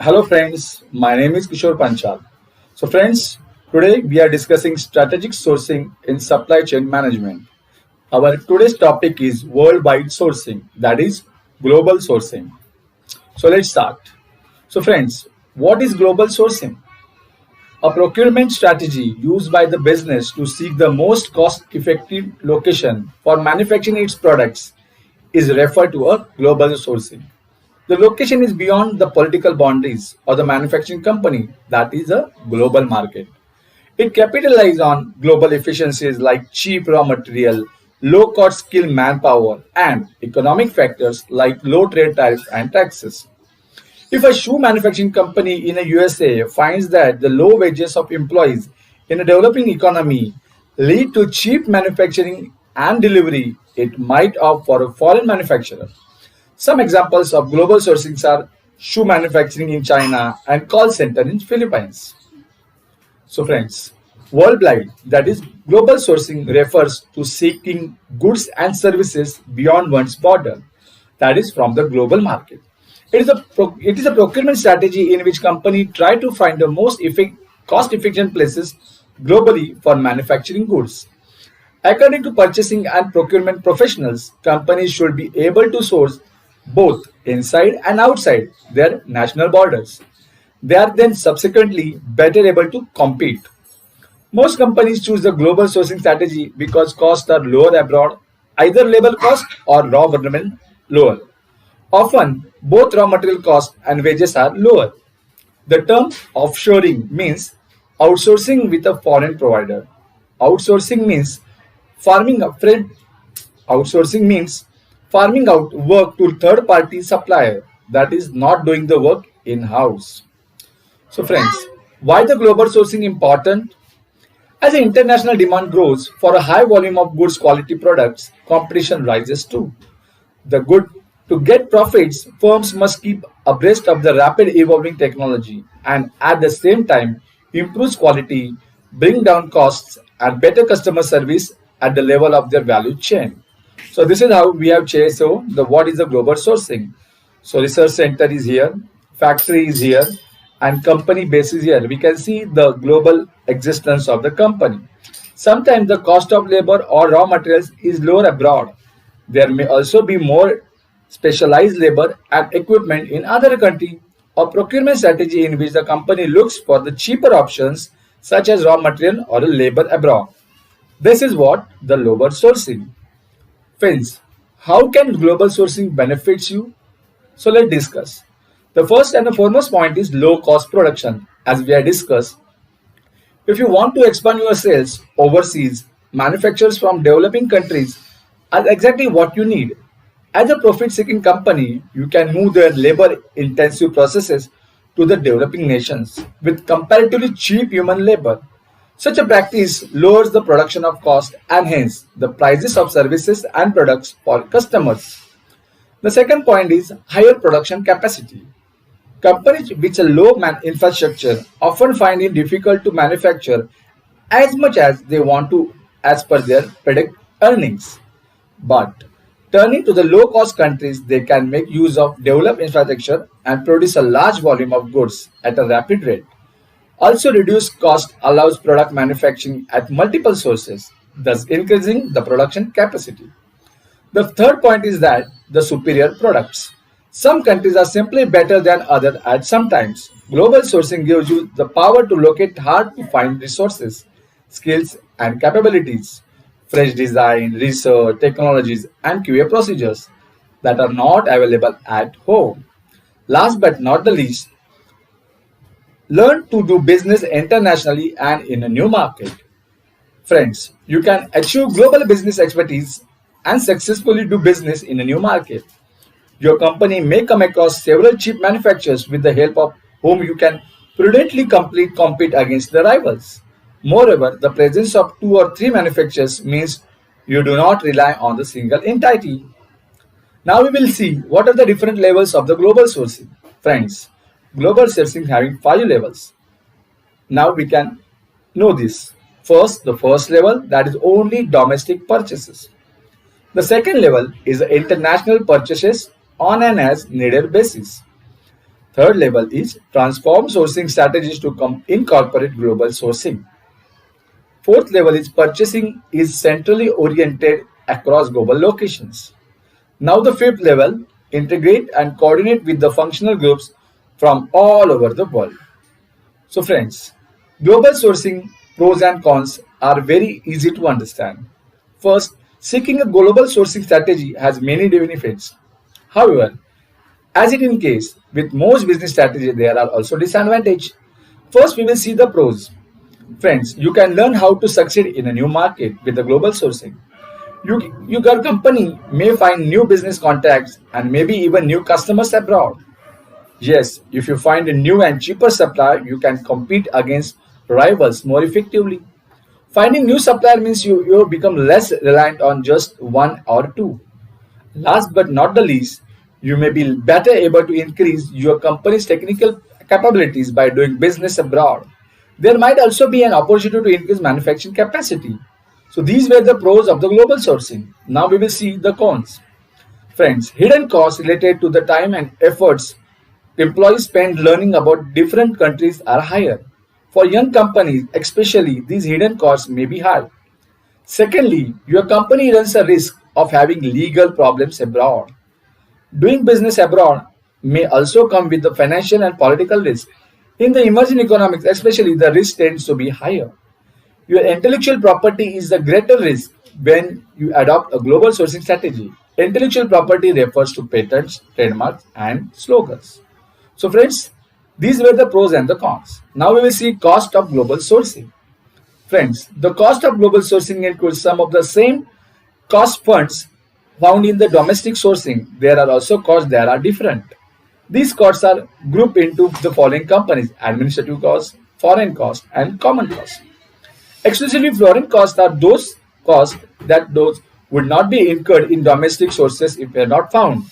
Hello friends, my name is Kishor Panchal. So friends, today we are discussing strategic sourcing in supply chain management. Our today's topic is worldwide sourcing, that is global sourcing. So let's start. So friends, what is global sourcing? A procurement strategy used by the business to seek the most cost-effective location for manufacturing its products is referred to a global sourcing. The location is beyond the political boundaries of the manufacturing company, that is a global market. It capitalizes on global efficiencies like cheap raw material, low cost skilled manpower, and economic factors like low trade tariffs and taxes. If a shoe manufacturing company in the USA finds that the low wages of employees in a developing economy lead to cheap manufacturing and delivery, it might opt for a foreign manufacturer. Some examples of global sourcing are shoe manufacturing in China and call center in Philippines. So friends, worldwide, that is global sourcing refers to seeking goods and services beyond one's border, that is from the global market. It is a procurement strategy in which companies try to find the most cost efficient places globally for manufacturing goods. According to purchasing and procurement professionals, companies should be able to source both inside and outside their national borders. They are then subsequently better able to compete. Most companies choose the global sourcing strategy because costs are lower abroad, either labor cost or raw material lower. Often, both raw material cost and wages are lower. The term offshoring means outsourcing with a foreign provider. Outsourcing means farming a friend Outsourcing means farming out work to third party supplier that is not doing the work in house. So friends, why the global sourcing important? As the international demand grows for a high volume of goods quality products, competition rises too. The good To get profits, firms must keep abreast of the rapid evolving technology and at the same time improve quality, bring down costs and better customer service at the level of their value chain. So this is how we have changed. So the what is the global sourcing? So research center is here, factory is here, and company base is here. We can see the global existence of the company. Sometimes the cost of labor or raw materials is lower abroad. There may also be more specialized labor and equipment in other country or procurement strategy in which the company looks for the cheaper options such as raw material or labor abroad. This is what the global sourcing. Friends, how can global sourcing benefits you? So let's discuss. The first and the foremost point is low cost production. As we have discussed, if you want to expand your sales overseas, manufacturers from developing countries are exactly what you need. As a profit seeking company, you can move their labor intensive processes to the developing nations with comparatively cheap human labor. Such a practice lowers the production of cost and hence the prices of services and products for customers. The second point is higher production capacity. Companies with a low infrastructure often find it difficult to manufacture as much as they want to as per their predict earnings. But turning to the low cost countries, they can make use of developed infrastructure and produce a large volume of goods at a rapid rate. Also, reduced cost allows product manufacturing at multiple sources, thus increasing the production capacity. The third point is that the superior products. Some countries are simply better than others at some times. Global sourcing gives you the power to locate hard to find resources, skills, and capabilities, fresh design, research, technologies, and QA procedures that are not available at home. Last but not the least, learn to do business internationally and in a new market. Friends, you can achieve global business expertise and successfully do business in a new market. Your company may come across several cheap manufacturers with the help of whom you can prudently compete against the rivals. Moreover, the presence of two or three manufacturers means you do not rely on the single entity. Now we will see what are the different levels of the global sourcing. Friends, global sourcing having five levels. Now we can know this. First, the first level, that is only domestic purchases. The second level is the international purchases on an as needed basis. Third level is transform sourcing strategies to incorporate global sourcing. Fourth level is purchasing is centrally oriented across global locations. Now the fifth level, integrate and coordinate with the functional groups from all over the world. So friends, global sourcing pros and cons are very easy to understand. First, seeking a global sourcing strategy has many benefits. However, as it in case with most business strategies, there are also disadvantages. First, we will see the pros. Friends, you can learn how to succeed in a new market with the global sourcing. Your company may find new business contacts and maybe even new customers abroad. Yes, if you find a new and cheaper supplier, you can compete against rivals more effectively. Finding new supplier means you become less reliant on just one or two. Last but not the least, you may be better able to increase your company's technical capabilities by doing business abroad. There might also be an opportunity to increase manufacturing capacity. So these were the pros of the global sourcing. Now we will see the cons. Friends, hidden costs related to the time and efforts employees spend learning about different countries are higher. For young companies, especially, these hidden costs may be high. Secondly, your company runs a risk of having legal problems abroad. Doing business abroad may also come with the financial and political risk. In the emerging economies, especially, the risk tends to be higher. Your intellectual property is the greater risk when you adopt a global sourcing strategy. Intellectual property refers to patents, trademarks, and slogans. So, friends, these were the pros and the cons. Now we will see cost of global sourcing. Friends, the cost of global sourcing includes some of the same cost funds found in the domestic sourcing. There are also costs that are different. These costs are grouped into the following companies: administrative costs, foreign costs, and common costs. Exclusively foreign costs are those costs that those would not be incurred in domestic sources if they are not found.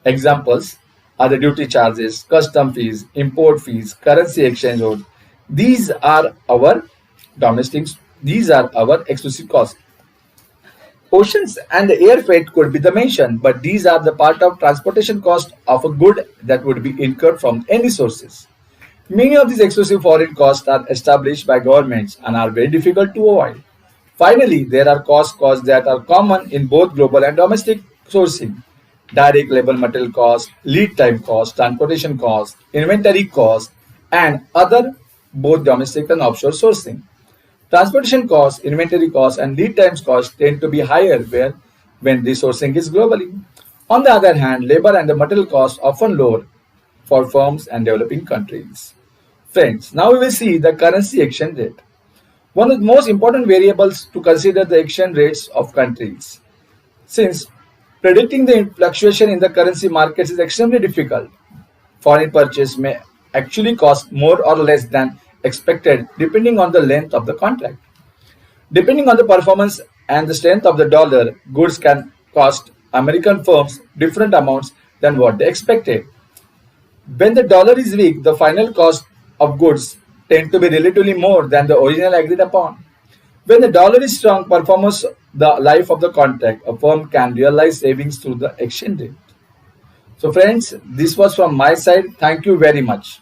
Examples are the duty charges, custom fees, import fees, currency exchange rate. These are our domestic, these are our exclusive costs. Oceans and the air freight could be the mention, but these are the part of transportation cost of a good that would be incurred from any sources. Many of these exclusive foreign costs are established by governments and are very difficult to avoid. Finally, there are costs that are common in both global and domestic sourcing. Direct labor material cost, lead time cost, transportation cost, inventory cost, and other both domestic and offshore sourcing. Transportation costs, inventory costs, and lead times costs tend to be higher where when the sourcing is globally. On the other hand, labor and the material costs often lower for firms and developing countries. Friends, now we will see the currency exchange rate. One of the most important variables to consider the exchange rates of countries. Since predicting the fluctuation in the currency markets is extremely difficult, foreign purchase may actually cost more or less than expected depending on the length of the contract. Depending on the performance and the strength of the dollar, goods can cost American firms different amounts than what they expected. When the dollar is weak, the final cost of goods tend to be relatively more than the original agreed upon. When the dollar is strong, performance the life of the contract, a firm can realize savings through the exchange rate. So friends, this was from my side. Thank you very much.